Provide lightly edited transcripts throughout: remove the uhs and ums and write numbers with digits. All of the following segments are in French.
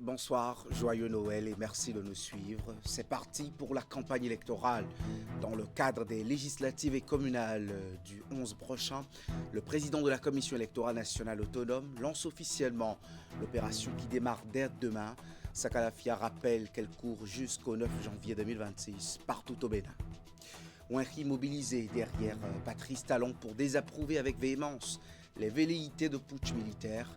Bonsoir, joyeux Noël et merci de nous suivre. C'est parti pour la campagne électorale. Dans le cadre des législatives et communales du 11 prochain, le président de la Commission électorale nationale autonome lance officiellement l'opération qui démarre dès demain. Sakalafia rappelle qu'elle court jusqu'au 9 janvier 2026 partout au Bénin. Ouinri mobilisé derrière Patrice Talon pour désapprouver avec véhémence les velléités de putsch militaire.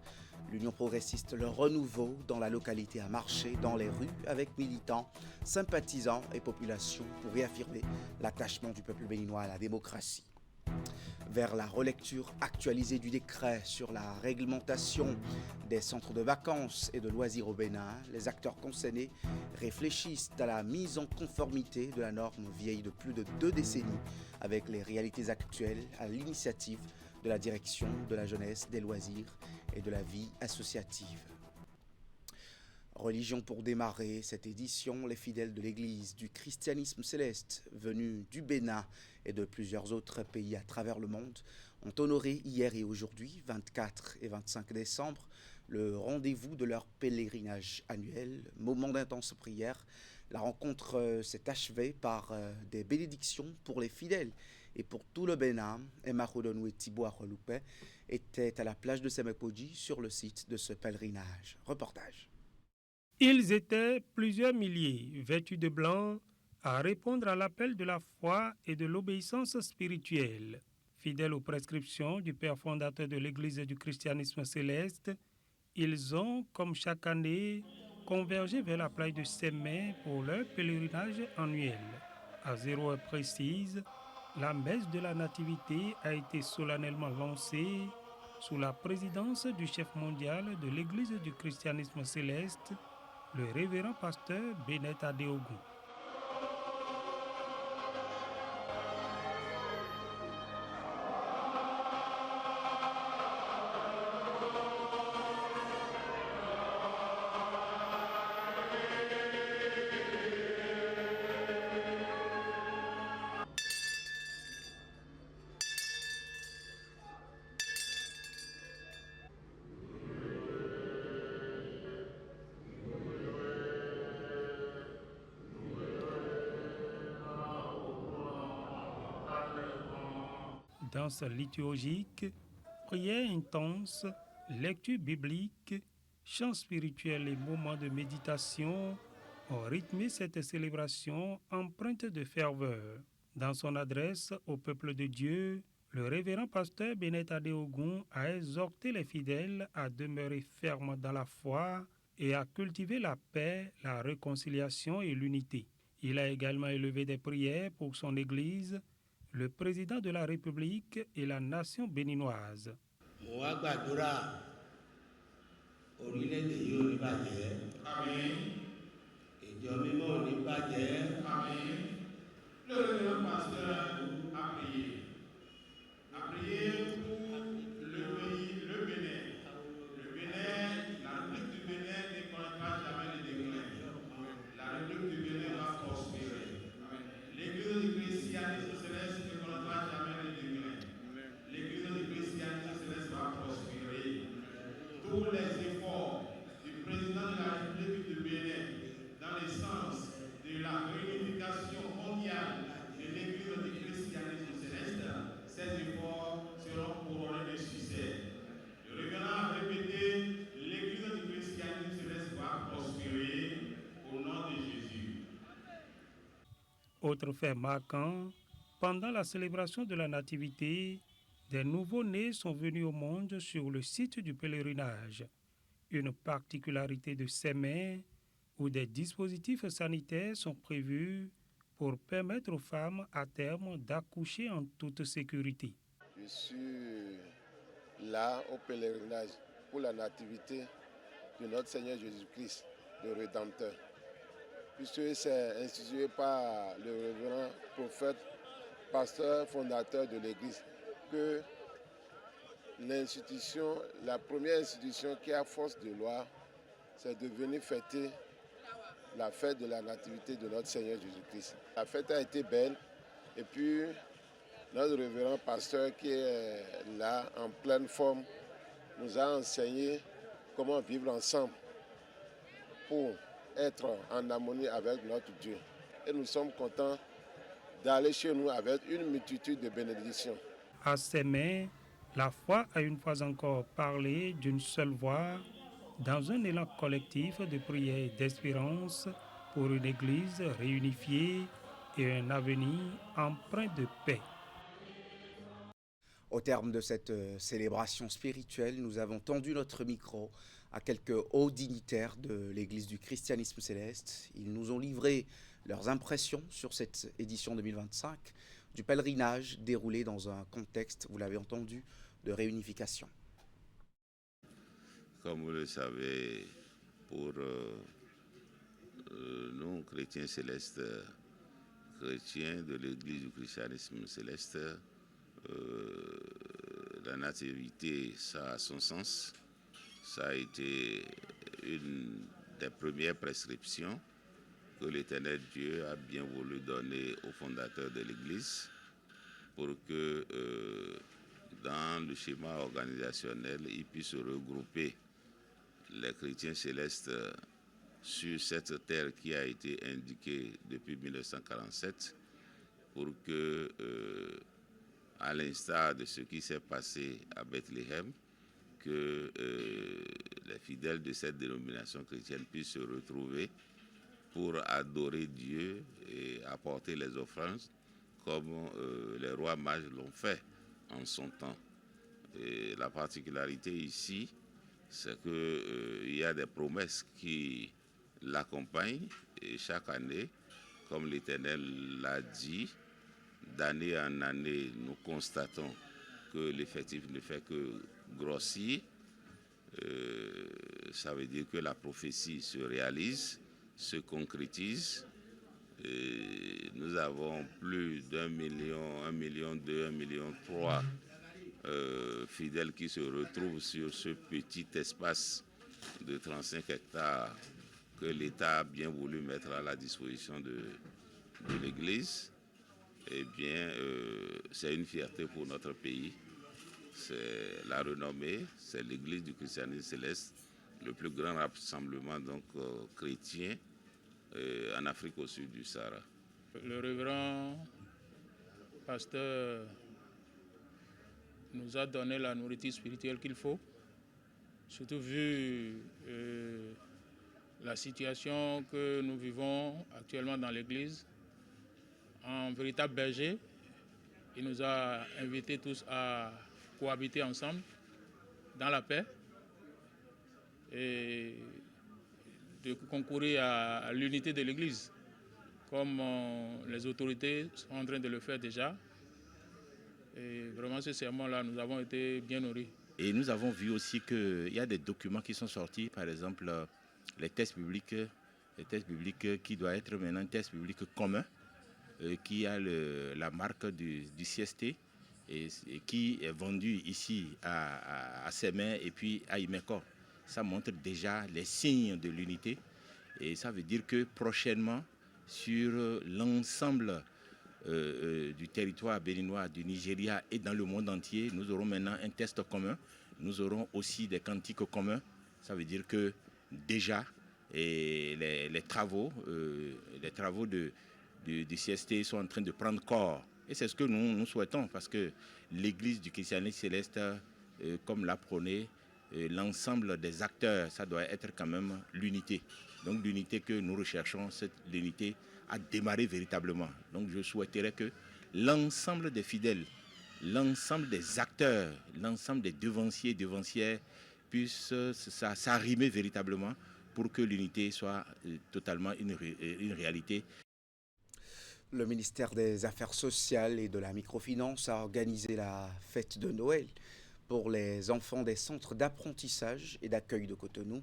L'Union progressiste Le Renouveau dans la localité a marché dans les rues avec militants, sympathisants et population pour réaffirmer l'attachement du peuple béninois à la démocratie. Vers la relecture actualisée du décret sur la réglementation des centres de vacances et de loisirs au Bénin, les acteurs concernés réfléchissent à la mise en conformité de la norme vieille de plus de 2 décennies avec les réalités actuelles à l'initiative de la direction de la jeunesse, des loisirs et de la vie associative. Religion pour démarrer cette édition, les fidèles de l'église du christianisme céleste venus du Bénin et de plusieurs autres pays à travers le monde ont honoré hier et aujourd'hui, 24 et 25 décembre, le rendez-vous de leur pèlerinage annuel, moment d'intense prière. La rencontre s'est achevée par des bénédictions pour les fidèles et pour tout le Bénin. Emma Rodonou et Thibaut Arreloupé étaient à la plage de Semekoji sur le site de ce pèlerinage. Reportage. Ils étaient plusieurs milliers, vêtus de blanc, à répondre à l'appel de la foi et de l'obéissance spirituelle. Fidèles aux prescriptions du père fondateur de l'Église du christianisme céleste, ils ont, comme chaque année, convergé vers la plage de Sémé pour leur pèlerinage annuel. À 0 heure précise, la messe de la Nativité a été solennellement lancée sous la présidence du chef mondial de l'Église du christianisme céleste, le révérend pasteur Benet Adeogun. Danse liturgique, prière intense, lecture biblique, chants spirituels et moments de méditation ont rythmé cette célébration empreinte de ferveur. Dans son adresse au peuple de Dieu, le révérend pasteur Benet Adeogun a exhorté les fidèles à demeurer fermes dans la foi et à cultiver la paix, la réconciliation et l'unité. Il a également élevé des prières pour son Église, le président de la République et la nation béninoise. Le révérend pasteur a prié. A prié pour le pays, le Bénin. Le Bénin, la République du Bénin ne connaîtra jamais le déclin. La République du Bénin va prospérer. L'Église du christianisme céleste ne connaîtra jamais le déclin. L'Église du christianisme céleste va prospérer. Tous les efforts du président de la République du Bénin dans le sens de la réunification mondiale de l'Église du christianisme céleste, ces efforts seront couronnés de succès. Le révérend a répété, l'Église du christianisme céleste va prospérer au nom de Jésus. Autre fait marquant, pendant la célébration de la Nativité, des nouveaux-nés sont venus au monde sur le site du pèlerinage. Une particularité de Sémé, où des dispositifs sanitaires sont prévus pour permettre aux femmes à terme d'accoucher en toute sécurité. Je suis là au pèlerinage pour la nativité de notre Seigneur Jésus-Christ, le Rédempteur, puisque c'est institué par le révérend prophète, pasteur fondateur de l'Église, que l'institution, la première institution qui a force de loi, c'est de venir fêter la fête de la nativité de notre Seigneur Jésus-Christ. La fête a été belle et puis notre révérend pasteur qui est là en pleine forme nous a enseigné comment vivre ensemble. pour être en harmonie avec notre Dieu. Et nous sommes contents d'aller chez nous avec une multitude de bénédictions. À Sémé, la foi a une fois encore parlé d'une seule voix dans un élan collectif de prière et d'espérance pour une église réunifiée et un avenir empreint de paix. Au terme de cette célébration spirituelle, nous avons tendu notre micro à quelques hauts dignitaires de l'Église du christianisme céleste. Ils nous ont livré leurs impressions sur cette édition 2025 du pèlerinage déroulé dans un contexte, vous l'avez entendu, de réunification. Comme vous le savez, pour nous, chrétiens célestes, chrétiens de l'Église du christianisme céleste, la nativité, ça a son sens. Ça a été une des premières prescriptions que l'Éternel Dieu a bien voulu donner aux fondateurs de l'Église pour que dans le schéma organisationnel, ils puissent regrouper les chrétiens célestes sur cette terre qui a été indiquée depuis 1947 pour que, à l'instar de ce qui s'est passé à Bethléem, que les fidèles de cette dénomination chrétienne puissent se retrouver pour adorer Dieu et apporter les offrandes comme les rois mages l'ont fait en son temps. Et la particularité ici, c'est qu'il y a des promesses qui l'accompagnent et chaque année, comme l'Éternel l'a dit, d'année en année, nous constatons que l'effectif ne fait que grossir. Ça veut dire que la prophétie se réalise, se concrétise. Nous avons plus d'1 million, 1,2 million, 1,3 million fidèles qui se retrouvent sur ce petit espace de 35 hectares que l'État a bien voulu mettre à la disposition de l'Église. Eh bien, c'est une fierté pour notre pays. C'est la renommée, c'est l'Église du christianisme céleste, le plus grand rassemblement donc chrétien en Afrique au sud du Sahara. Le révérend pasteur nous a donné la nourriture spirituelle qu'il faut, surtout vu la situation que nous vivons actuellement dans l'Église. En véritable berger, il nous a invités tous à cohabiter ensemble dans la paix et de concourir à l'unité de l'Église, comme les autorités sont en train de le faire déjà. Et vraiment, ce serment-là, nous avons été bien nourris. Et nous avons vu aussi qu'il y a des documents qui sont sortis, par exemple les tests bibliques qui doivent être maintenant un test biblique commun, qui a la marque du CST et qui est vendu ici à Sémé et puis à Imeko. Ça montre déjà les signes de l'unité et ça veut dire que prochainement, sur l'ensemble du territoire béninois, du Nigeria et dans le monde entier, nous aurons maintenant un test commun. Nous aurons aussi des cantiques communs. Ça veut dire que déjà, les travaux du CST sont en train de prendre corps. Et c'est ce que nous souhaitons parce que l'Église du christianisme céleste, comme l'a prôné, l'ensemble des acteurs, ça doit être quand même l'unité. Donc l'unité que nous recherchons, cette l'unité a démarré véritablement. Donc je souhaiterais que l'ensemble des fidèles, l'ensemble des acteurs, l'ensemble des devancières puissent s'arrimer véritablement pour que l'unité soit totalement une réalité. Le ministère des Affaires sociales et de la microfinance a organisé la fête de Noël pour les enfants des centres d'apprentissage et d'accueil de Cotonou.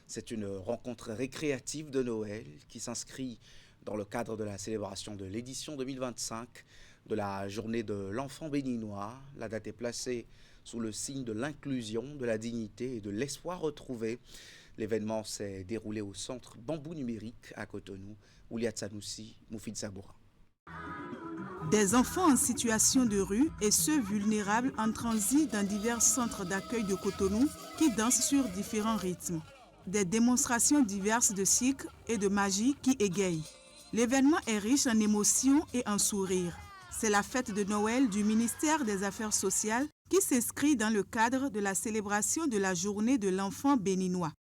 C'est une rencontre récréative de Noël qui s'inscrit dans le cadre de la célébration de l'édition 2025 de la journée de l'enfant béninois. La date est placée sous le signe de l'inclusion, de la dignité et de l'espoir retrouvé. L'événement s'est déroulé au centre Bambou Numérique à Cotonou. Ouliat Sanoussi, Moufid Saboura. Des enfants en situation de rue et ceux vulnérables en transit dans divers centres d'accueil de Cotonou qui dansent sur différents rythmes. des démonstrations diverses de cirque et de magie qui égayent. L'événement est riche en émotions et en sourires. C'est la fête de Noël du ministère des Affaires sociales qui s'inscrit dans le cadre de la célébration de la journée de l'enfant béninois.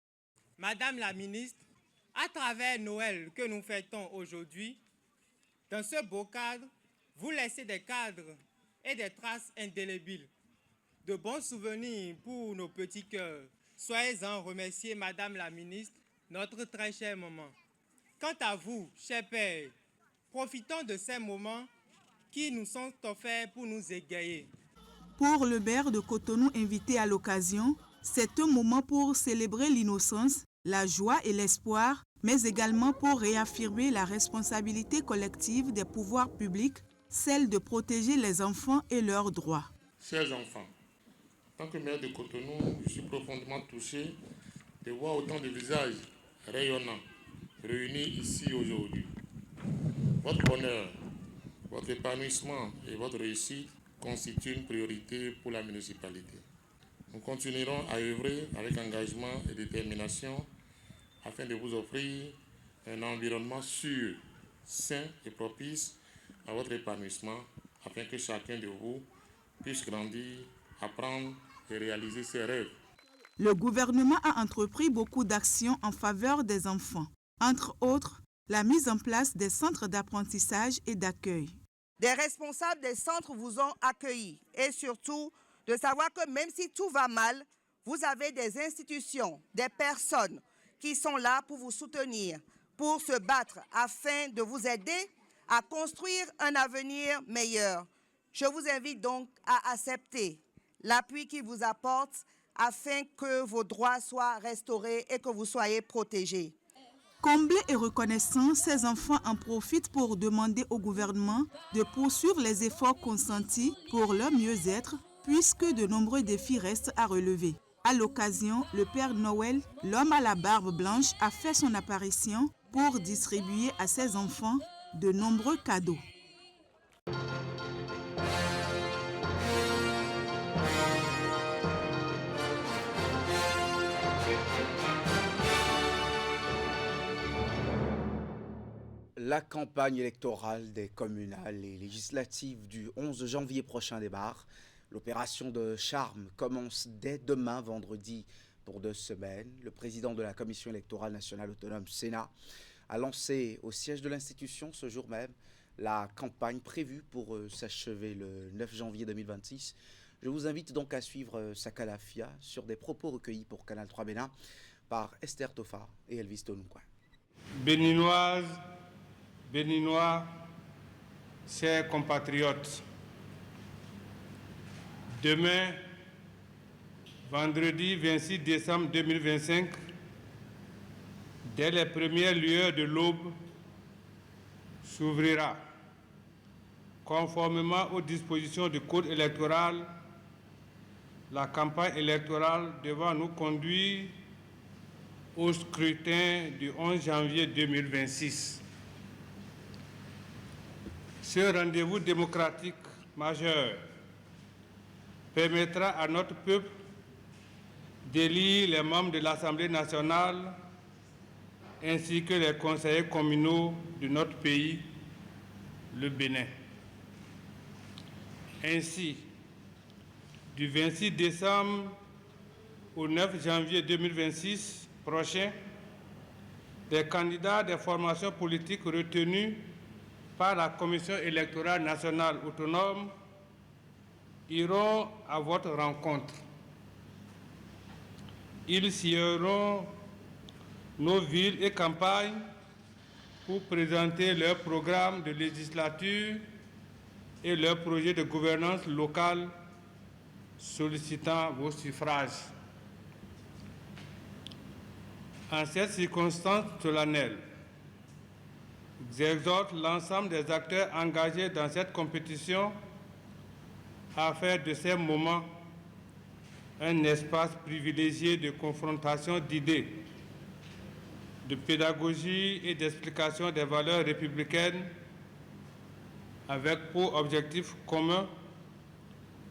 Madame la ministre, à travers Noël que nous fêtons aujourd'hui, dans ce beau cadre, vous laissez des cadres et des traces indélébiles, de bons souvenirs pour nos petits cœurs. Soyez-en remerciés, Madame la ministre, notre très chère maman. Quant à vous, chers pères, profitons de ces moments qui nous sont offerts pour nous égayer. Pour le maire de Cotonou invité à l'occasion, c'est un moment pour célébrer l'innocence, la joie et l'espoir, mais également pour réaffirmer la responsabilité collective des pouvoirs publics, celle de protéger les enfants et leurs droits. Chers enfants, en tant que maire de Cotonou, je suis profondément touché de voir autant de visages rayonnants réunis ici aujourd'hui. Votre bonheur, votre épanouissement et votre réussite constituent une priorité pour la municipalité. Nous continuerons à œuvrer avec engagement et détermination afin de vous offrir un environnement sûr, sain et propice à votre épanouissement, afin que chacun de vous puisse grandir, apprendre et réaliser ses rêves. Le gouvernement a entrepris beaucoup d'actions en faveur des enfants, entre autres la mise en place des centres d'apprentissage et d'accueil. Des responsables des centres vous ont accueillis et surtout de savoir que même si tout va mal, vous avez des institutions, des personnes qui sont là pour vous soutenir, pour se battre afin de vous aider à construire un avenir meilleur. Je vous invite donc à accepter l'appui qu'ils vous apportent afin que vos droits soient restaurés et que vous soyez protégés. Comblés et reconnaissants, ces enfants en profitent pour demander au gouvernement de poursuivre les efforts consentis pour leur mieux-être, puisque de nombreux défis restent à relever. À l'occasion, le Père Noël, l'homme à la barbe blanche, a fait son apparition pour distribuer à ses enfants de nombreux cadeaux. La campagne électorale des communales et législatives du 11 janvier prochain démarre. L'opération de charme commence dès demain, vendredi, pour 2 semaines. Le président de la Commission électorale nationale autonome Sénat a lancé au siège de l'institution ce jour même la campagne prévue pour s'achever le 9 janvier 2026. Je vous invite donc à suivre sa calafia sur des propos recueillis pour Canal 3 Bénin par Esther Tofa et Elvis Tonoukouin. Béninoises, Béninois, chers compatriotes, demain, vendredi 26 décembre 2025, dès les premières lueurs de l'aube, s'ouvrira, conformément aux dispositions du Code électoral, la campagne électorale devant nous conduire au scrutin du 11 janvier 2026. Ce rendez-vous démocratique majeur permettra à notre peuple d'élire les membres de l'Assemblée nationale ainsi que les conseillers communaux de notre pays, le Bénin. Ainsi, du 26 décembre au 9 janvier 2026 prochain, les candidats des formations politiques retenus par la Commission électorale nationale autonome iront à votre rencontre. Ils sillonneront nos villes et campagnes pour présenter leur programme de législature et leur projet de gouvernance locale, sollicitant vos suffrages. En cette circonstance solennelle, j'exhorte l'ensemble des acteurs engagés dans cette compétition à faire de ces moments un espace privilégié de confrontation d'idées, de pédagogie et d'explication des valeurs républicaines avec pour objectif commun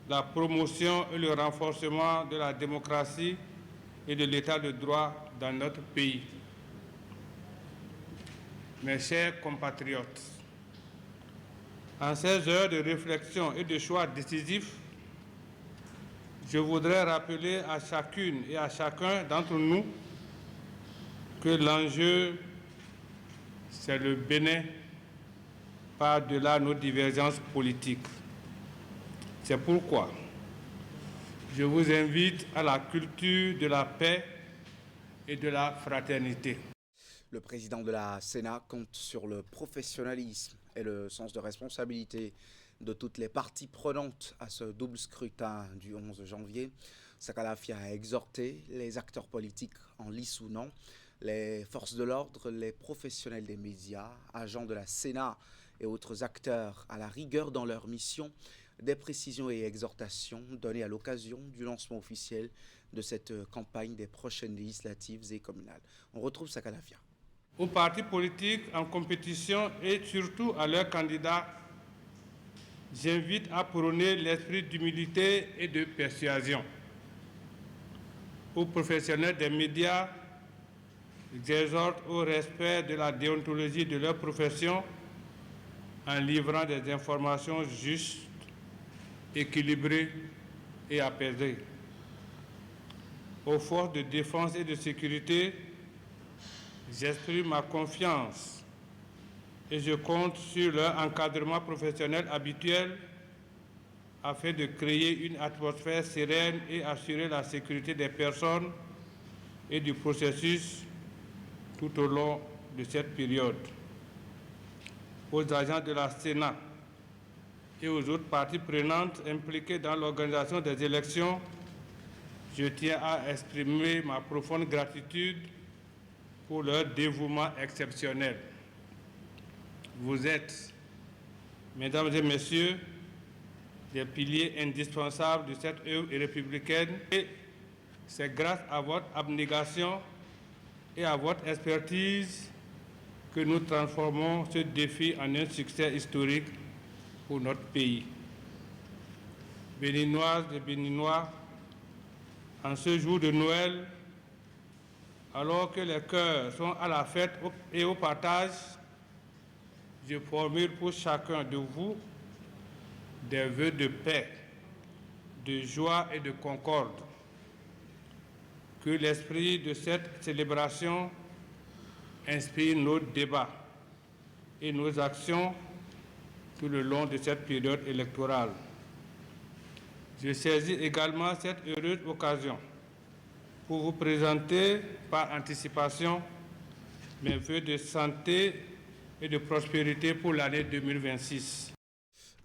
la promotion et le renforcement de la démocratie et de l'état de droit dans notre pays. Mes chers compatriotes, en ces heures de réflexion et de choix décisifs, je voudrais rappeler à chacune et à chacun d'entre nous que l'enjeu, c'est le Bénin par-delà nos divergences politiques. C'est pourquoi je vous invite à la culture de la paix et de la fraternité. Le président de la Sénat compte sur le professionnalisme et le sens de responsabilité de toutes les parties prenantes à ce double scrutin du 11 janvier. Sakalafia a exhorté les acteurs politiques en lice ou non, les forces de l'ordre, les professionnels des médias, agents de la Sénat et autres acteurs à la rigueur dans leur mission, des précisions et exhortations données à l'occasion du lancement officiel de cette campagne des prochaines législatives et communales. On retrouve Sakalafia. Aux partis politiques en compétition et surtout à leurs candidats, j'invite à prôner l'esprit d'humilité et de persuasion. Aux professionnels des médias, j'exhorte au respect de la déontologie de leur profession en livrant des informations justes, équilibrées et apaisées. Aux forces de défense et de sécurité, j'exprime ma confiance et je compte sur leur encadrement professionnel habituel afin de créer une atmosphère sereine et assurer la sécurité des personnes et du processus tout au long de cette période. Aux agents de la Sénat et aux autres parties prenantes impliquées dans l'organisation des élections, je tiens à exprimer ma profonde gratitude pour leur dévouement exceptionnel. Vous êtes, mesdames et messieurs, des piliers indispensables de cette œuvre républicaine et c'est grâce à votre abnégation et à votre expertise que nous transformons ce défi en un succès historique pour notre pays. Béninoises et Béninois, en ce jour de Noël, alors que les cœurs sont à la fête et au partage, je formule pour chacun de vous des vœux de paix, de joie et de concorde. Que l'esprit de cette célébration inspire nos débats et nos actions tout le long de cette période électorale. Je saisis également cette heureuse occasion pour vous présenter par anticipation mes vœux de santé et de prospérité pour l'année 2026.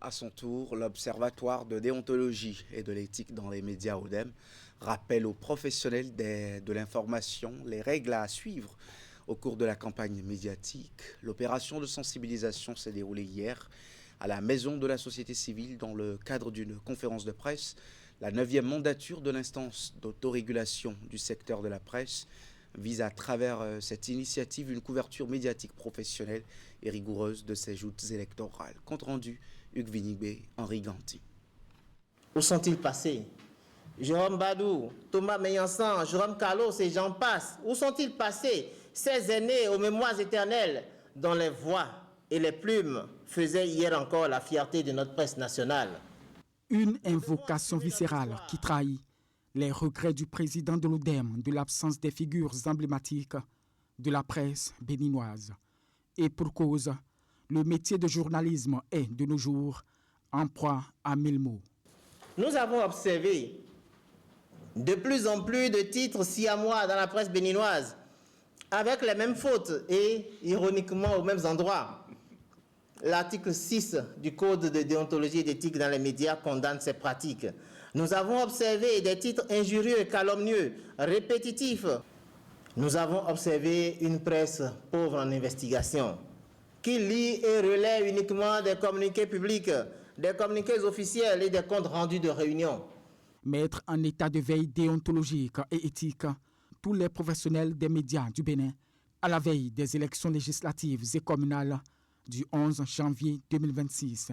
À son tour, l'Observatoire de déontologie et de l'éthique dans les médias ODEM rappelle aux professionnels de l'information les règles à suivre au cours de la campagne médiatique. L'opération de sensibilisation s'est déroulée hier à la Maison de la Société Civile dans le cadre d'une conférence de presse. La 9e mandature de l'instance d'autorégulation du secteur de la presse vise à travers cette initiative une couverture médiatique professionnelle et rigoureuse de ces joutes électorales. Compte rendu, Hugues Vinigbe, Henri Ganti. Où sont-ils passés? Jérôme Badou, Thomas Meillansan, Jérôme Carlos et j'en passe. Où sont-ils passés, ces aînés aux mémoires éternelles dont les voix et les plumes faisaient hier encore la fierté de notre presse nationale? Une invocation viscérale qui trahit les regrets du président de l'ODEM de l'absence des figures emblématiques de la presse béninoise. Et pour cause, le métier de journalisme est, de nos jours, en proie à 1000 mots. Nous avons observé de plus en plus de titres siamois dans la presse béninoise, avec les mêmes fautes et, ironiquement, aux mêmes endroits. L'article 6 du Code de déontologie et d'éthique dans les médias condamne ces pratiques. Nous avons observé des titres injurieux, calomnieux, répétitifs. Nous avons observé une presse pauvre en investigation, qui lit et relaie uniquement des communiqués publics, des communiqués officiels et des comptes rendus de réunions. Mettre en état de veille déontologique et éthique tous les professionnels des médias du Bénin à la veille des élections législatives et communales du 11 janvier 2026.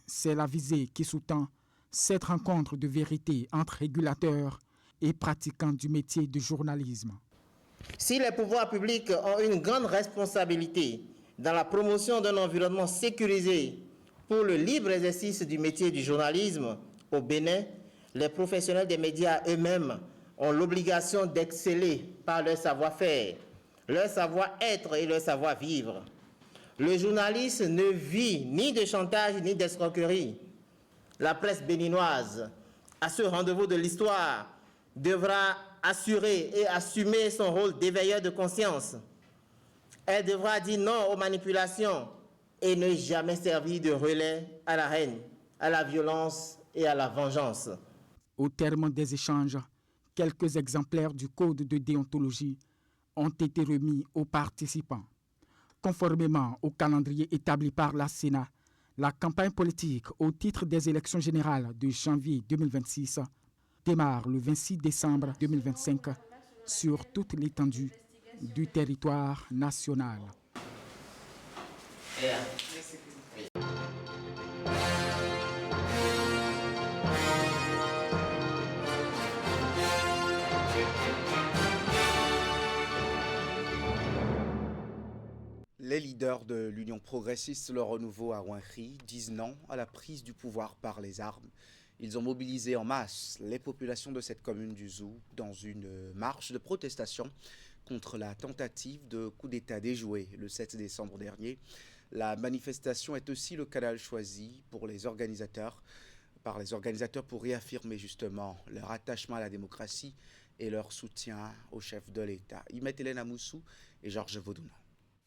C'est la visée qui sous-tend cette rencontre de vérité entre régulateurs et pratiquants du métier de journalisme. Si les pouvoirs publics ont une grande responsabilité dans la promotion d'un environnement sécurisé pour le libre exercice du métier du journalisme au Bénin, les professionnels des médias eux-mêmes ont l'obligation d'exceller par leur savoir-faire, leur savoir-être et leur savoir-vivre. Le journaliste ne vit ni de chantage ni d'escroquerie. La presse béninoise, à ce rendez-vous de l'histoire, devra assurer et assumer son rôle d'éveilleur de conscience. Elle devra dire non aux manipulations et ne jamais servir de relais à la haine, à la violence et à la vengeance. Au terme des échanges, quelques exemplaires du code de déontologie ont été remis aux participants. Conformément au calendrier établi par la Sénat, la campagne politique au titre des élections générales de janvier 2026 démarre le 26 décembre 2025 sur toute l'étendue du territoire national. Les leaders de l'Union progressiste Le Renouveau à Ouinkhri disent non à la prise du pouvoir par les armes. Ils ont mobilisé en masse les populations de cette commune du Zou dans une marche de protestation contre la tentative de coup d'État déjoué le 7 décembre dernier. La manifestation est aussi le canal choisi par les organisateurs pour réaffirmer justement leur attachement à la démocratie et leur soutien au chef de l'État. Imet Hélène Amoussou et Georges Vaudouna.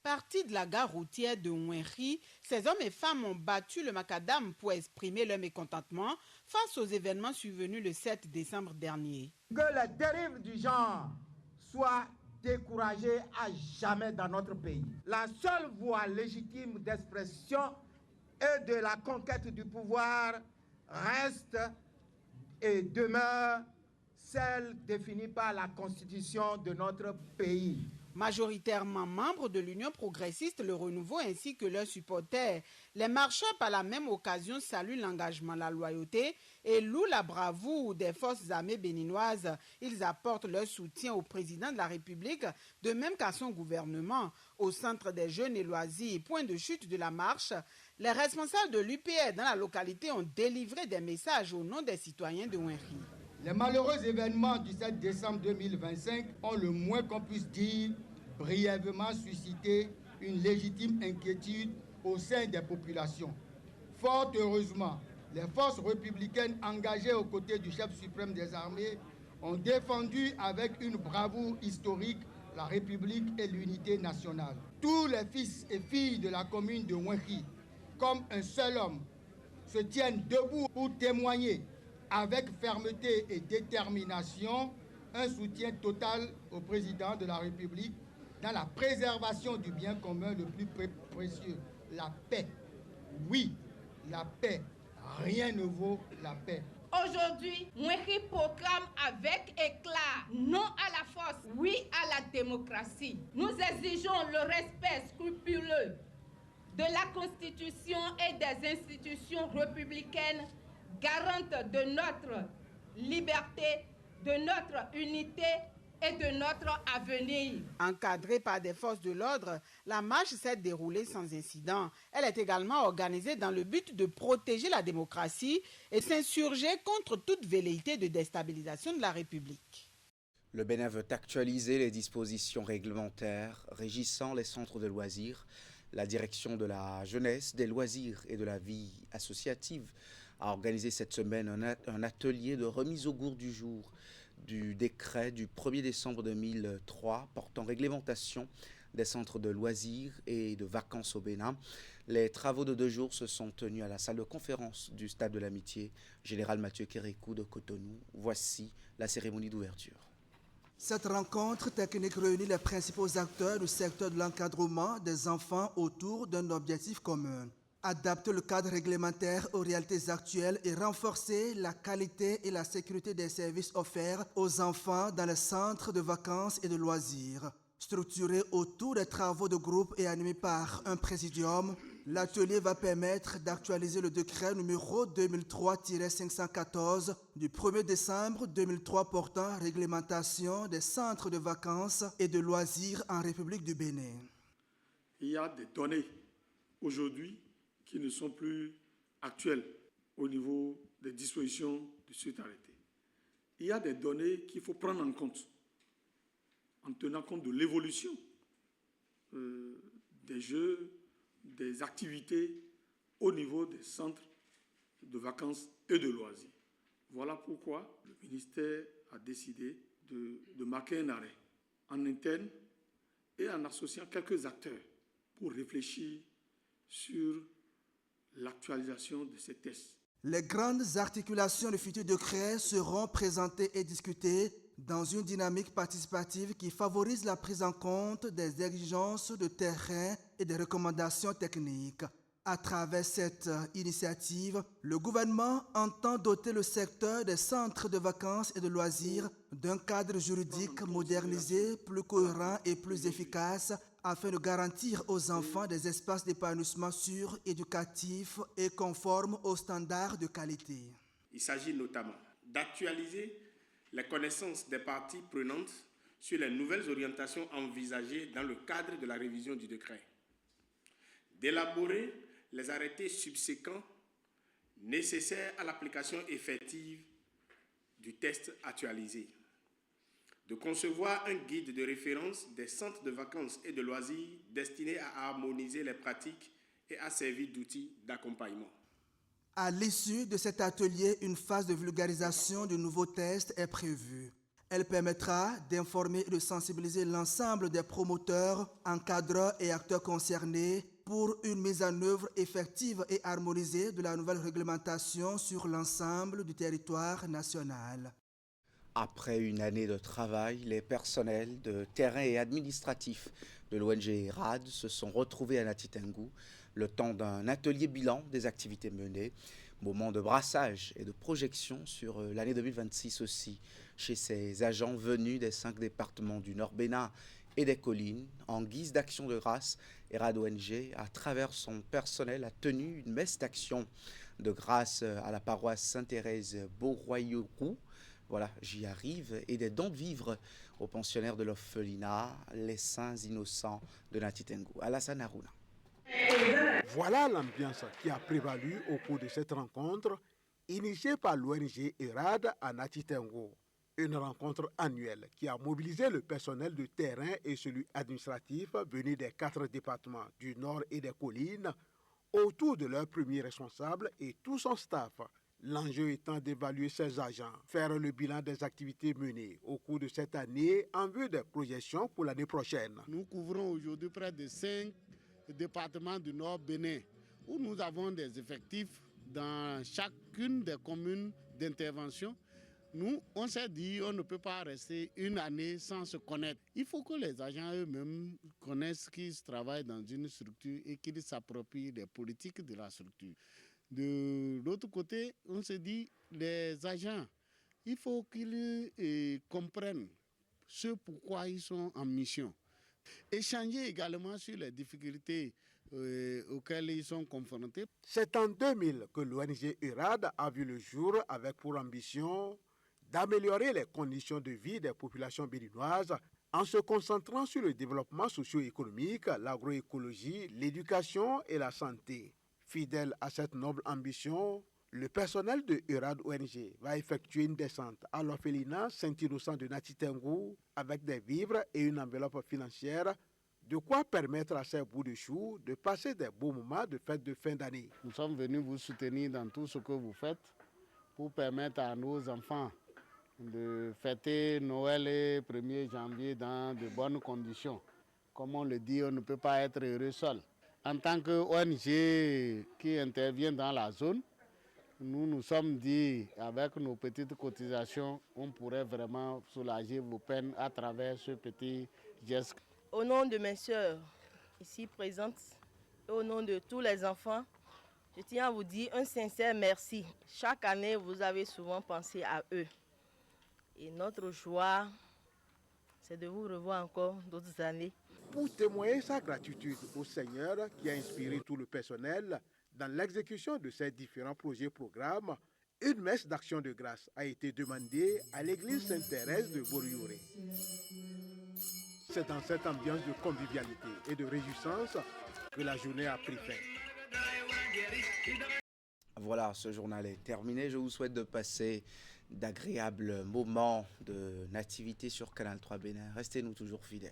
Partis de la gare routière de Ouinkhri, ces hommes et femmes ont battu le macadam pour exprimer leur mécontentement face aux événements survenus le 7 décembre dernier. Que la dérive du genre soit découragée à jamais dans notre pays. La seule voie légitime d'expression et de la conquête du pouvoir reste et demeure celle définie par la Constitution de notre pays. Majoritairement membres de l'Union progressiste Le Renouveau ainsi que leurs supporters, les marcheurs par la même occasion saluent l'engagement, la loyauté et louent la bravoure des forces armées béninoises. Ils apportent leur soutien au président de la République, de même qu'à son gouvernement. Au centre des jeunes et loisirs, point de chute de la marche, les responsables de l'UPR dans la localité ont délivré des messages au nom des citoyens de Ouinkhri. Les malheureux événements du 7 décembre 2025 ont le moins qu'on puisse dire brièvement suscité une légitime inquiétude au sein des populations. Fort heureusement, les forces républicaines engagées aux côtés du chef suprême des armées ont défendu avec une bravoure historique la République et l'unité nationale. Tous les fils et filles de la commune de Ouinkhri, comme un seul homme, se tiennent debout pour témoigner avec fermeté et détermination un soutien total au président de la République dans la préservation du bien commun le plus précieux, la paix. Oui, la paix. Rien ne vaut la paix. Aujourd'hui, Ouinkhri proclame avec éclat non à la force, oui à la démocratie. Nous exigeons le respect scrupuleux de la Constitution et des institutions républicaines garantes de notre liberté, de notre unité et de notre avenir. Encadrée par des forces de l'ordre, la marche s'est déroulée sans incident. Elle est également organisée dans le but de protéger la démocratie et s'insurger contre toute velléité de déstabilisation de la République. Le Bénin veut actualiser les dispositions réglementaires régissant les centres de loisirs. La direction de la jeunesse, des loisirs et de la vie associative a organisé cette semaine un atelier de remise au goût du jour du décret du 1er décembre 2003 portant réglementation des centres de loisirs et de vacances au Bénin. Les travaux de 2 jours se sont tenus à la salle de conférence du Stade de l'Amitié, Général Mathieu Kérékou de Cotonou. Voici la cérémonie d'ouverture. Cette rencontre technique réunit les principaux acteurs du secteur de l'encadrement des enfants autour d'un objectif commun. Adapter le cadre réglementaire aux réalités actuelles et renforcer la qualité et la sécurité des services offerts aux enfants dans les centres de vacances et de loisirs. Structuré autour des travaux de groupe et animé par un présidium, L'atelier va permettre d'actualiser le décret numéro 2003-514 du 1er décembre 2003 portant réglementation des centres de vacances et de loisirs en République du Bénin. Il y a des données aujourd'hui qui ne sont plus actuelles au niveau des dispositions de cet arrêté. Il y a des données qu'il faut prendre en compte, en tenant compte de l'évolution des jeux, des activités au niveau des centres de vacances et de loisirs. Voilà pourquoi le ministère a décidé de marquer un arrêt en interne et en associant quelques acteurs pour réfléchir sur l'actualisation de ces tests. Les grandes articulations du futur décret seront présentées et discutées dans une dynamique participative qui favorise la prise en compte des exigences de terrain et des recommandations techniques. À travers cette initiative, le gouvernement entend doter le secteur des centres de vacances et de loisirs d'un cadre juridique modernisé, plus cohérent et plus efficace afin de garantir aux enfants des espaces d'épanouissement sûrs, éducatifs et conformes aux standards de qualité. Il s'agit notamment d'actualiser les connaissances des parties prenantes sur les nouvelles orientations envisagées dans le cadre de la révision du décret, d'élaborer les arrêtés subséquents nécessaires à l'application effective du test actualisé, de concevoir un guide de référence des centres de vacances et de loisirs destiné à harmoniser les pratiques et à servir d'outil d'accompagnement. À l'issue de cet atelier, une phase de vulgarisation du nouveau test est prévue. Elle permettra d'informer et de sensibiliser l'ensemble des promoteurs, encadreurs et acteurs concernés pour une mise en œuvre effective et harmonisée de la nouvelle réglementation sur l'ensemble du territoire national. Après une année de travail, les personnels de terrain et administratifs de l'ONG ERAD se sont retrouvés à Nati Tengou le temps d'un atelier bilan des activités menées, moment de brassage et de projection sur l'année 2026 aussi, chez ces agents venus des 5 départements du Nord Bénin et des collines. En guise d'action de grâce, ERAD ONG, à travers son personnel, a tenu une messe d'action de grâce à la paroisse Sainte-Thérèse Beauroyauroux. Voilà, j'y arrive, et des dons de vivres aux pensionnaires de l'orphelinat, les saints innocents de Nati Tengou. Alassane Harouna. Voilà l'ambiance qui a prévalu au cours de cette rencontre initiée par l'ONG ERAD à Nati Tengou. Une rencontre annuelle qui a mobilisé le personnel de terrain et celui administratif venu des 4 départements du Nord et des collines autour de leur premier responsable et tout son staff. L'enjeu étant d'évaluer ces agents, faire le bilan des activités menées au cours de cette année en vue des projections pour l'année prochaine. Nous couvrons aujourd'hui près de 5 départements du Nord Bénin où nous avons des effectifs dans chacune des communes d'intervention. Nous, on s'est dit on ne peut pas rester une année sans se connaître. Il faut que les agents eux-mêmes connaissent qu'ils travaillent dans une structure et qu'ils s'approprient des politiques de la structure. De l'autre côté, on se dit, les agents, il faut qu'ils comprennent ce pourquoi ils sont en mission. Échanger également sur les difficultés auxquelles ils sont confrontés. C'est en 2000 que l'ONG ERAD a vu le jour avec pour ambition d'améliorer les conditions de vie des populations béninoises en se concentrant sur le développement socio-économique, l'agroécologie, l'éducation et la santé. Fidèle à cette noble ambition, le personnel de ERAD ONG va effectuer une descente à l'orphelinat Saint-Innocent de Nati Tengou avec des vivres et une enveloppe financière, de quoi permettre à ces bouts de choux de passer des beaux moments de fête de fin d'année. Nous sommes venus vous soutenir dans tout ce que vous faites pour permettre à nos enfants de fêter Noël et 1er janvier dans de bonnes conditions. Comme on le dit, on ne peut pas être heureux seul. En tant qu'ONG qui intervient dans la zone, nous nous sommes dit, avec nos petites cotisations, on pourrait vraiment soulager vos peines à travers ce petit geste. Au nom de mes sœurs ici présentes et au nom de tous les enfants, je tiens à vous dire un sincère merci. Chaque année, vous avez souvent pensé à eux. Et notre joie, c'est de vous revoir encore d'autres années. Pour témoigner sa gratitude au Seigneur qui a inspiré tout le personnel dans l'exécution de ces différents projets et programmes, une messe d'action de grâce a été demandée à l'église Sainte-Thérèse de Borioré. C'est dans cette ambiance de convivialité et de réjouissance que la journée a pris fin. Voilà, ce journal est terminé. Je vous souhaite de passer d'agréables moments de nativité sur Canal 3 Bénin. Restez-nous toujours fidèles.